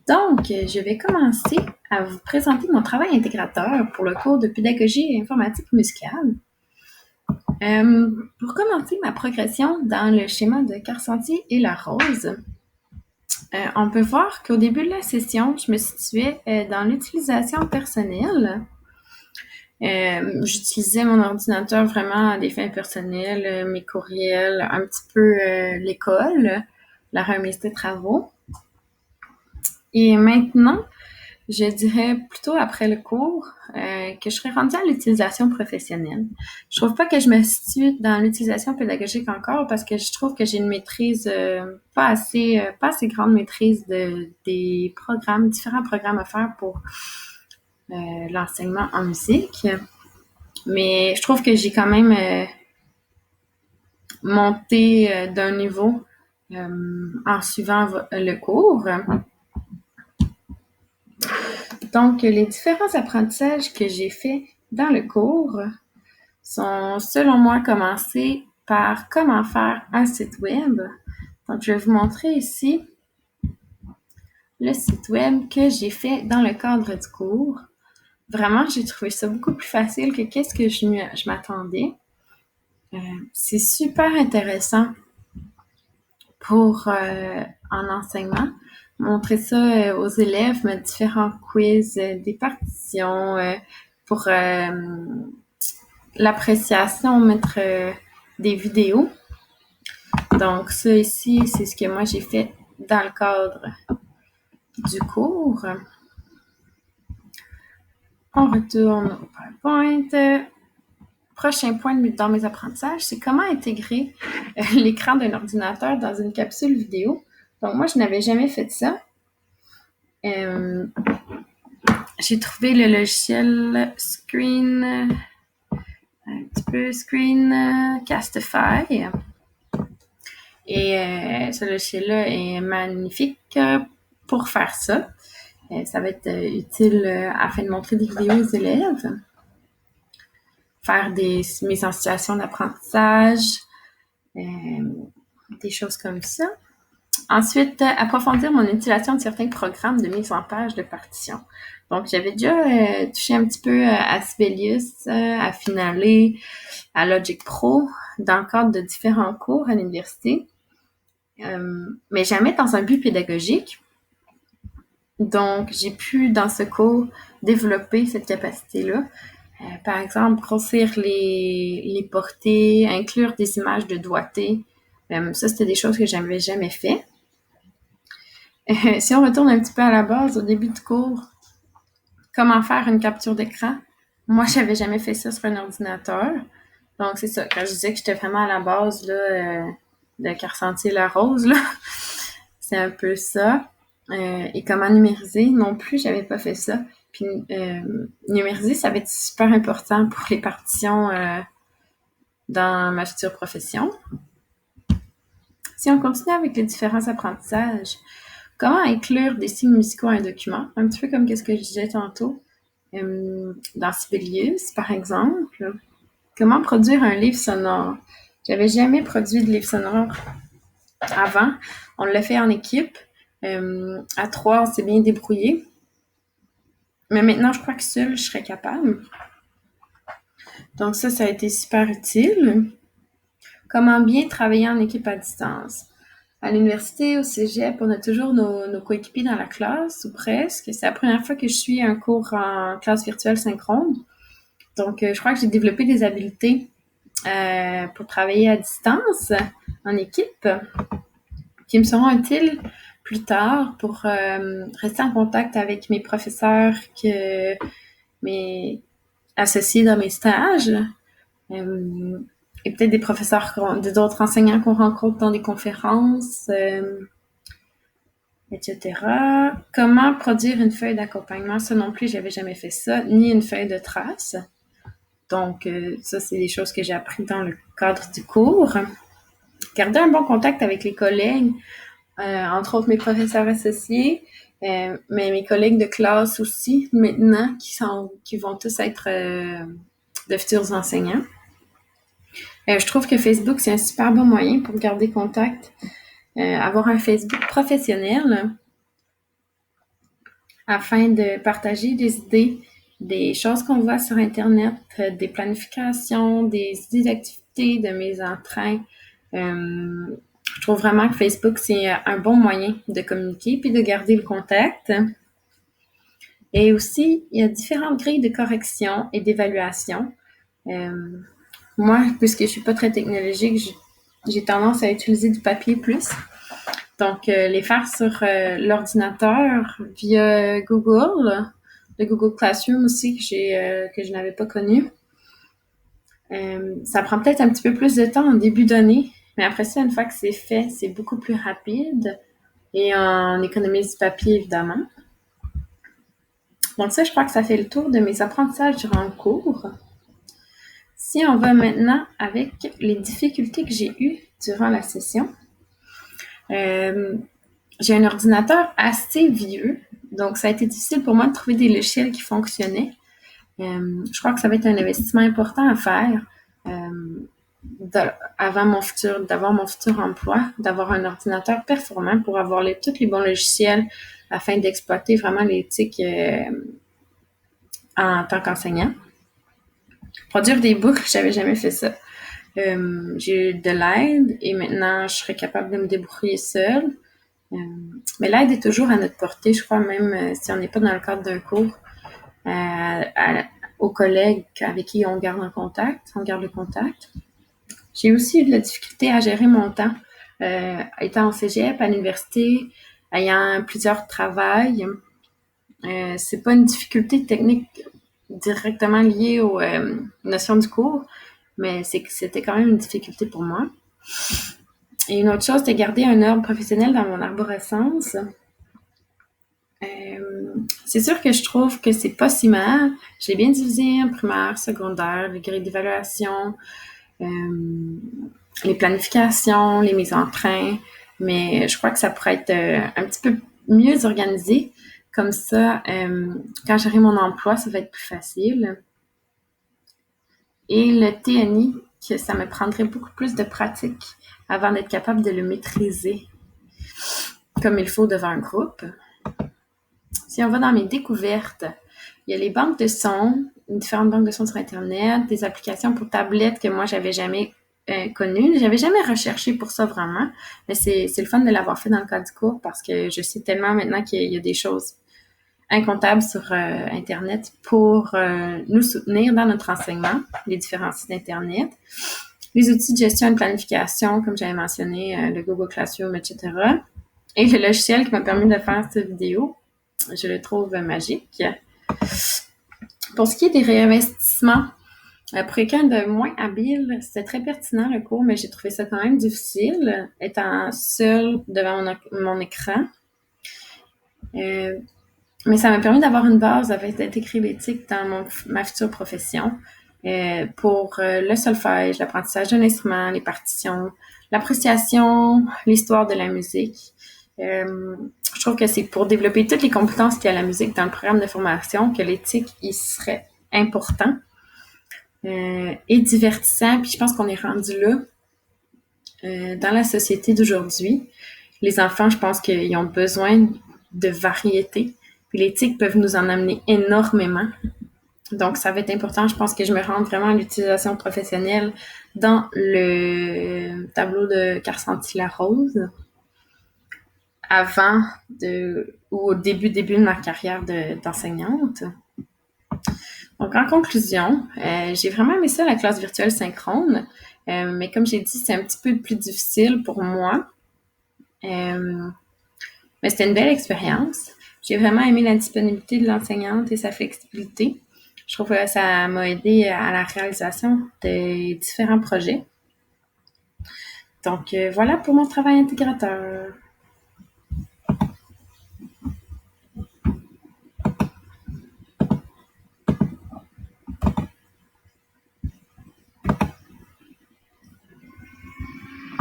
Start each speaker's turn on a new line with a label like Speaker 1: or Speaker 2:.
Speaker 1: Donc, je vais commencer à vous présenter mon travail intégrateur pour le cours de pédagogie et informatique musicale. Pour commencer ma progression dans le schéma de Carcentier et la Rose, on peut voir qu'au début de la session, je me situais dans l'utilisation personnelle. J'utilisais mon ordinateur vraiment à des fins personnelles, mes courriels, un petit peu l'école, la remise des travaux. Et maintenant, je dirais plutôt après le cours que je serais rendue à l'utilisation professionnelle. Je trouve pas que je me situe dans l'utilisation pédagogique encore parce que je trouve que j'ai une maîtrise pas assez grande maîtrise des programmes, différents programmes à faire pour l'enseignement en musique. Mais je trouve que j'ai quand même monté d'un niveau en suivant le cours. Donc, les différents apprentissages que j'ai faits dans le cours sont, selon moi, commencés par comment faire un site web. Donc, je vais vous montrer ici le site web que j'ai fait dans le cadre du cours. Vraiment, j'ai trouvé ça beaucoup plus facile que qu'est-ce que je m'attendais. C'est super intéressant pour en enseignement. Montrer ça aux élèves, mettre différents quiz, des partitions pour l'appréciation, mettre des vidéos. Donc ça ici, c'est ce que moi j'ai fait dans le cadre du cours. On retourne au PowerPoint. Prochain point dans mes apprentissages, c'est comment intégrer l'écran d'un ordinateur dans une capsule vidéo. Donc moi, je n'avais jamais fait ça. J'ai trouvé le logiciel Screencastify. Et ce logiciel-là est magnifique pour faire ça. Ça va être utile afin de montrer des vidéos aux élèves, faire des mises en situation d'apprentissage, des choses comme ça. Ensuite, approfondir mon utilisation de certains programmes de mise en page de partition. Donc, j'avais déjà touché un petit peu à Sibelius, à Finale, à Logic Pro, dans le cadre de différents cours à l'université, mais jamais dans un but pédagogique. Donc, j'ai pu, dans ce cours, développer cette capacité-là. Par exemple, grossir les portées, inclure des images de doigté. Ça, c'était des choses que j'avais jamais fait. Si on retourne un petit peu à la base, au début du cours, comment faire une capture d'écran? Moi, j'avais jamais fait ça sur un ordinateur. Donc, c'est ça. Quand je disais que j'étais vraiment à la base là, de Carcentier-la-Rose, là, c'est un peu ça. Et comment numériser? Non plus, j'avais pas fait ça. Puis, numériser, ça va être super important pour les partitions dans ma future profession. Si on continue avec les différents apprentissages, comment inclure des signes musicaux à un document? Un petit peu comme ce que je disais tantôt dans Sibelius, par exemple. Comment produire un livre sonore? J'avais jamais produit de livre sonore avant. On l'a fait en équipe. À 3, on s'est bien débrouillé. Mais maintenant, je crois que seule, je serais capable. Donc ça a été super utile. Comment bien travailler en équipe à distance? À l'université, au cégep, on a toujours nos coéquipiers dans la classe, ou presque. C'est la première fois que je suis un cours en classe virtuelle synchrone. Donc, je crois que j'ai développé des habiletés pour travailler à distance, en équipe, qui me seront utiles plus tard pour rester en contact avec mes professeurs, mes associés dans mes stages, et peut-être des professeurs, d'autres enseignants qu'on rencontre dans des conférences, etc. Comment produire une feuille d'accompagnement? Ça non plus, j'avais jamais fait ça, ni une feuille de traces. Donc, ça, c'est des choses que j'ai appris dans le cadre du cours. Garder un bon contact avec les collègues, entre autres mes professeurs associés, mais mes collègues de classe aussi, maintenant, qui vont tous être de futurs enseignants. Je trouve que Facebook, c'est un super bon moyen pour garder contact, avoir un Facebook professionnel. afin de partager des idées, des choses qu'on voit sur Internet, des planifications, des idées d'activités, de mes entraînes. Je trouve vraiment que Facebook, c'est un bon moyen de communiquer puis de garder le contact. Et aussi, il y a différentes grilles de correction et d'évaluation. Moi, puisque je suis pas très technologique, j'ai tendance à utiliser du papier plus. Donc, les faire sur l'ordinateur via Google, le Google Classroom aussi que je n'avais pas connu. Ça prend peut-être un petit peu plus de temps en début d'année, mais après ça, une fois que c'est fait, c'est beaucoup plus rapide et on économise du papier, évidemment. Donc ça, je crois que ça fait le tour de mes apprentissages durant le cours. Si on va maintenant avec les difficultés que j'ai eues durant la session, j'ai un ordinateur assez vieux, donc ça a été difficile pour moi de trouver des logiciels qui fonctionnaient. Je crois que ça va être un investissement important à faire d'avoir mon futur emploi, d'avoir un ordinateur performant pour avoir tous les bons logiciels afin d'exploiter vraiment l'éthique en tant qu'enseignant. Produire des boucles, j'avais jamais fait ça. J'ai eu de l'aide et maintenant je serais capable de me débrouiller seule. Mais l'aide est toujours à notre portée, je crois, même si on n'est pas dans le cadre d'un cours, aux collègues avec qui on garde le contact. J'ai aussi eu de la difficulté à gérer mon temps. Étant en cégep, à l'université, ayant plusieurs travails, c'est pas une difficulté technique directement liée aux notions du cours, mais c'était quand même une difficulté pour moi. Et une autre chose, c'était garder un ordre professionnel dans mon arborescence. C'est sûr que je trouve que c'est pas si mal. Je l'ai bien divisé en primaire, secondaire, les grilles d'évaluation, les planifications, les mises en train, mais je crois que ça pourrait être un petit peu mieux organisé. Comme ça, quand j'aurai mon emploi, ça va être plus facile. Et le TNI, que ça me prendrait beaucoup plus de pratique avant d'être capable de le maîtriser comme il faut devant un groupe. Si on va dans mes découvertes, il y a les banques de sons, différentes banques de sons sur Internet, des applications pour tablettes que moi, j'avais jamais connues. J'avais jamais recherché pour ça vraiment, mais c'est le fun de l'avoir fait dans le cadre du cours parce que je sais tellement maintenant qu'il y a des choses incomptables sur Internet pour nous soutenir dans notre enseignement, les différents sites Internet. Les outils de gestion et de planification, comme j'avais mentionné, le Google Classroom, etc. Et le logiciel qui m'a permis de faire cette vidéo, je le trouve magique. Pour ce qui est des réinvestissements, pour quelqu'un de moins habile, c'était très pertinent le cours, mais j'ai trouvé ça quand même difficile, étant seule devant mon écran. Mais ça m'a permis d'avoir une base avec d'intégrer l'éthique dans ma future profession. Pour le solfège, l'apprentissage d'un instrument, les partitions, l'appréciation, l'histoire de la musique. Je trouve que c'est pour développer toutes les compétences qu'il y a à la musique dans le programme de formation que l'éthique, il serait important et divertissant. Puis je pense qu'on est rendu là dans la société d'aujourd'hui. Les enfants, je pense qu'ils ont besoin de variété. Puis l'éthique peuvent nous en amener énormément. Donc, ça va être important. Je pense que je me rende vraiment à l'utilisation professionnelle dans le tableau de Carcenti-Larose ou au début de ma carrière d'enseignante. Donc, en conclusion, j'ai vraiment aimé ça, la classe virtuelle synchrone. Mais comme j'ai dit, c'est un petit peu plus difficile pour moi. Mais c'était une belle expérience. J'ai vraiment aimé la disponibilité de l'enseignante et sa flexibilité. Je trouve que ça m'a aidé à la réalisation de différents projets. Donc, voilà pour mon travail intégrateur.